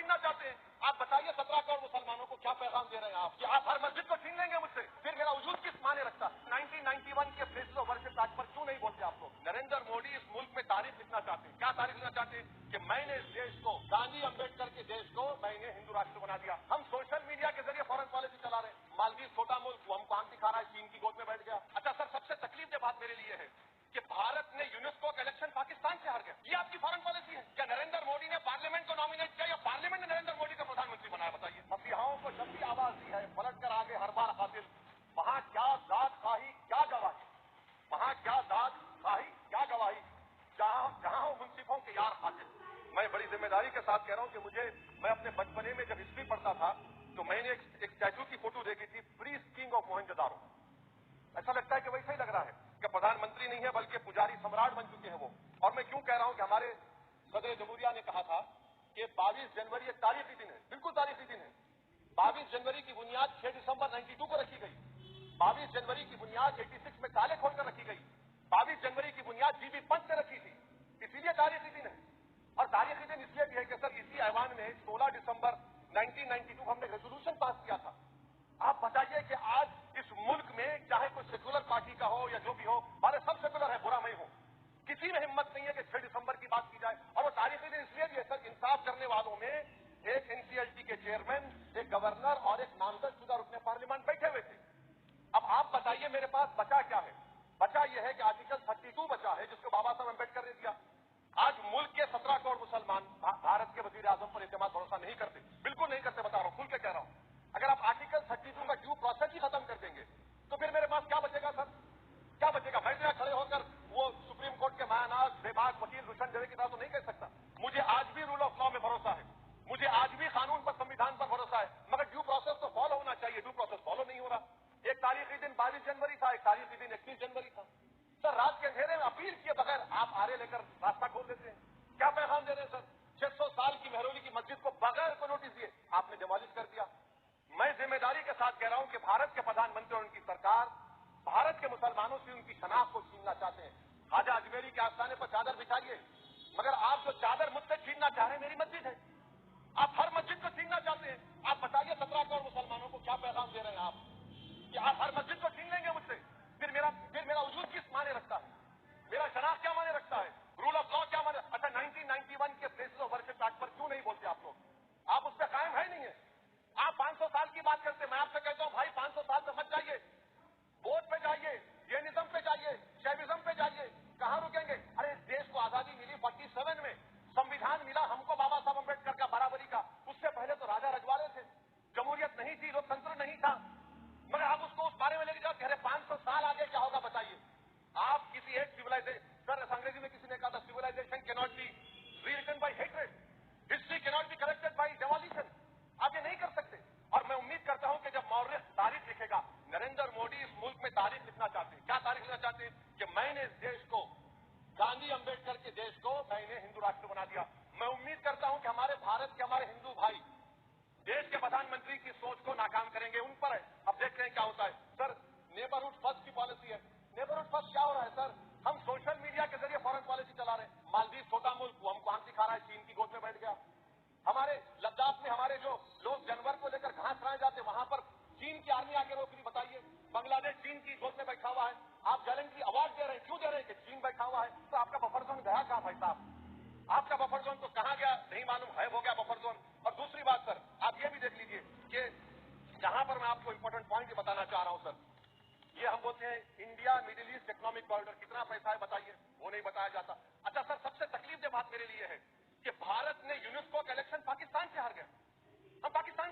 छीनना चाहते हैं। आप बताइए 17 करोड़ मुसलमानों को क्या पैगाम दे रहे हैं आप कि आप हर मस्जिद को छीन लेंगे मुझसे, फिर मेरा वजूद किस माने रखता है? 1991 के फेस्टिवल ऑफ वर्शिप आज पर क्यों नहीं बोलते आप लोग? नरेंद्र मोदी इस मुल्क में तारीख लिखना चाहते हैं। क्या तारीख लिखना चाहते हैं? कि मैंने इस देश को, गांधी अंबेडकर के देश को मैंने हिंदू राष्ट्र बना दिया। हम सोशल मीडिया के जरिए फॉरेन पॉलिसी चला रहे हैं। मालदीव छोटा मुल्क, वो हमको आंख दिखा रहा है, चीन की गोद में बैठ गया। अच्छा सर, सबसे तकलीफ की बात मेरे लिए है कि भारत ने यूनेस्को का इलेक्शन पाकिस्तान से हार गया। ये आपकी फॉरेन पॉलिसी है क्या? नरेंद्र मोदी ने पार्लियामेंट को नॉमिनेट किया या पार्लियामेंट ने नरेंद्र मोदी को प्रधानमंत्री बनाया? बताइए। मसीहाओं को जब भी आवाज दी है, पलट कर आगे हर बार हासिल। वहां क्या दाद खाही, क्या गवाही, वहां क्या दाद खाही, क्या गवाही, जहां हो मुंसिफों के यार हासिल। मैं बड़ी जिम्मेदारी के साथ कह रहा हूं कि मैं अपने बचपने में जब हिस्ट्री पढ़ता था तो मैंने एक स्टैचू की फोटो देखी थी, प्रीस्ट किंग ऑफ मोहनजोदारो। ऐसा लगता है कि वैसा ही लग रहा है कि प्रधानमंत्री नहीं है बल्कि पुजारी सम्राट बन चुके हैं वो। और मैं क्यों कह रहा हूं कि हमारे सदर जमहूरिया ने कहा था कि 22 जनवरी एक तारीखी दिन है, बिल्कुल तारीखी दिन है। 22 जनवरी की बुनियाद 6 दिसंबर 92 को रखी गई। 22 जनवरी की बुनियाद 86 में काले खोलकर रखी गई। 22 जनवरी की बुनियाद जीबी पंत ने रखी थी, इसीलिए तारीखी दिन है। और तारीखी दिन इसलिए भी है कि सर इसी ऐवान में 16 दिसंबर 1992 को हमने रेजोल्यूशन पास किया था। आप बताइए कि आज इस मुल्क में चाहे कोई सेकुलर पार्टी का हो या जो भी हो, हमारे सब सेकुलर है, बुरा मैं हूं, किसी में हिम्मत नहीं है कि 6 दिसंबर की बात की जाए। और वो तारीखी दिन इसलिए भी है सर, इंसाफ करने वालों में एक एनसीएलटी के चेयरमैन, एक गवर्नर और एक नामजदशुदा रुकने पार्लियामेंट बैठे हुए थे। अब आप बताइए मेरे पास बचा क्या है? बचा यह है कि आर्टिकल 32 बचा है जिसको बाबा साहब अम्बेडकर ने दिया। आज मुल्क के 17 करोड़ मुसलमान भारत के वजीर आजम पर एतमाद भरोसा नहीं करते, बिल्कुल नहीं करते, बता रहा हूं, खुल के कह रहा हूं। अगर आप आर्टिकल 32 का ड्यू प्रोसेस ही खत्म कर देंगे तो फिर मेरे पास क्या बचेगा सर? क्या बचेगा? मैं यहाँ खड़े होकर वो सुप्रीम कोर्ट के मायानाज बेबाक वकील रुशन जवे की तरह तो नहीं कह सकता। मुझे आज भी रूल ऑफ लॉ में भरोसा है, मुझे आज भी कानून पर, संविधान पर भरोसा है, मगर ड्यू प्रोसेस तो फॉलो होना चाहिए। ड्यू प्रोसेस फॉलो नहीं हो रहा। एक तारीखी दिन 22 जनवरी था, एक तारीखी दिन 31 जनवरी था। सर रात के अंधेरे में अपील किए बगैर आप आरे लेकर रास्ता खोल देते हैं। क्या पैगाम दे रहे हैं सर? 600 साल की मेहरौली की मस्जिद को बगैर कोई नोटिस दिए आपने डिमोलिश कर दिया। मैं जिम्मेदारी के साथ कह रहा हूं कि भारत के प्रधानमंत्री और उनकी सरकार भारत के मुसलमानों से उनकी शनाख्त को छीनना चाहते हैं। ख्वाजा अजमेरी के आस्थाने पर चादर बिछाइए, मगर आप जो चादर मुझसे छीनना चाह रहे हैं, मेरी मस्जिद है, आप हर मस्जिद को छीनना चाहते हैं। आप बताइए 17 करोड़ मुसलमानों को क्या पैगाम दे रहे हैं आप कि आप हर मस्जिद को छीन लेंगे मुझसे, फिर मेरा वजूद किस माने रखता है? मेरा शनाख्त क्या माने रखता है? रूल ऑफ लॉ क्या माने? अच्छा 1991 के प्लेसेस ऑफ वर्शिप एक्ट पर क्यों नहीं बोलते आप लोग? आप उस पर कायम है नहीं है। आप 500 साल की बात करते, मैं आपसे कहता हूं भाई 500 साल पे मत जाइए, बोध पे जाइए, जैनिज्म पे जाइए, शैविज्म पे जाइए, कहां रुकेंगे? अरे इस देश को आजादी मिली 47 में, संविधान मिला हमको बाबा साहब अम्बेडकर का बराबरी का। उससे पहले तो राजा रजवाड़े थे, जमहूरियत नहीं थी, लोकतंत्र नहीं था, मगर आप उसको उस बारे में लेके जाओ, कह रहे 500 साल आगे क्या होगा बताइए। आप किसी एक सिविलाइजेशन, सर अंग्रेजी में किसी ने कहा था civilisation can not be rewritten by hatred, history can not be corrected by demolition. आप ये नहीं कर सकते। और मैं उम्मीद करता हूं कि जब मौर्य तारीख लिखेगा, नरेंद्र मोदी इस मुल्क में तारीख लिखना चाहते हैं। क्या तारीख लिखना चाहते हैं? कि मैंने इस देश को, गांधी अंबेडकर के देश को मैंने हिंदू राष्ट्र बना दिया। मैं उम्मीद करता हूं कि हमारे भारत के हमारे हिंदू भाई देश के प्रधानमंत्री की सोच को नाकाम करेंगे। उन पर है, अब देखते हैं क्या होता है। सर नेबरहुड फर्स्ट की पॉलिसी है। नेबरहुड फर्स्ट क्या हो रहा है सर? हम सोशल मीडिया के जरिए फॉरेन पॉलिसी चला रहे हैं। मालदीव छोटा मुल्क, वो हमको आंख दिखा रहा है, चीन की गोद में बैठ गया। हमारे लद्दाख में हमारे जो लोग जानवर को लेकर घास खाए जाते, वहां पर चीन की आर्मी आके रोक रही। बताइए, बांग्लादेश चीन की गोद में बैठा हुआ है, आप गैलेंट्री अवार्ड दे रहे हैं, क्यों दे रहे हैं? कि चीन बैठा हुआ है। तो आपका बफर जोन गया कहां भाई साहब? आपका बफर जोन तो कहां गया नहीं मालूम, है हो गया बफर जोन। और दूसरी बात सर, आप ये भी देख लीजिए कि जहां पर मैं आपको इंपॉर्टेंट पॉइंट बताना चाह रहा हूं सर, ये हम बोलते हैं India middle east economic corridor, कितना पैसा है बताइए, वो नहीं बताया जाता। अच्छा सर, सबसे तकलीफ की बात मेरे लिए है कि भारत ने यूनेस्को का इलेक्शन पाकिस्तान से हार गया। हम पाकिस्तान